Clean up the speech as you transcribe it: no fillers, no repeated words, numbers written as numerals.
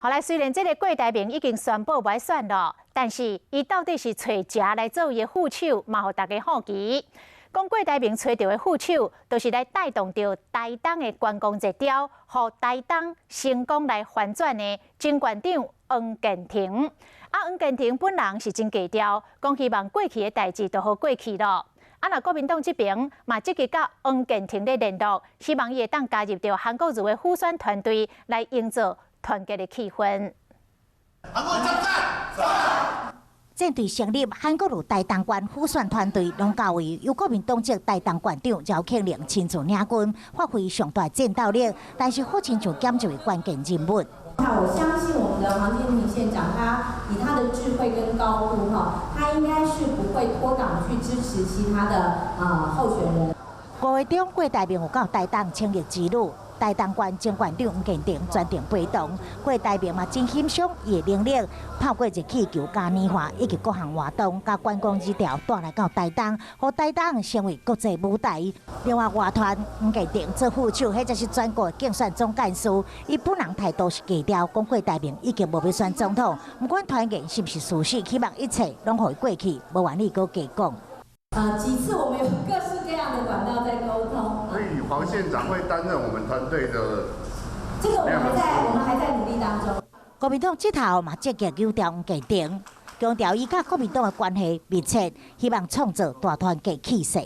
后来虽然这个郭台铭已经宣布不选了，但是伊到底是找谁来做伊的副手，嘛互大家好奇。讲郭台铭找到的副手，就是来带动着台东的观光热潮，互台东成功来反转的前县长黄健庭。黄健庭本人是真低调，讲希望过去的代志都好过去了。若国民党这边嘛积极甲黄健庭的联络，希望伊会当加入到韩国瑜的辅选团队，来营造团结的气氛。针对成立韩国瑜台东县辅选团队，拢交由由国民党籍台东县长赵庆玲亲自领军，发挥上大战斗力。但是好亲像减一位关键人物。我相信我们的黄健庭县长，他以他的智慧跟高度，他应该是不会脱党去支持其他的候选人。5月中，郭台铭有到台东成立之路。台东县前县长黄健庭专程陪同，郭台铭嘛真欣赏伊的能力，透过热气球、嘉年华以及各项活动，甲观光热潮带来到台东，让台东成为国际舞台。另外，外团黄健庭做副手，迄就是全国竞选总干事，伊本人态度是低调，讲郭台铭已经无要选总统，不管团员是不是属实，希望一切拢互伊过去，无愿意搁加讲。几次我们有各式各样的管道在沟通。所以黄县长会担任我们团队的，这个我们还在努力当中。国民党这头嘛积极优调黄健庭，强调伊甲国民党的关系密切，希望创造大团结气势。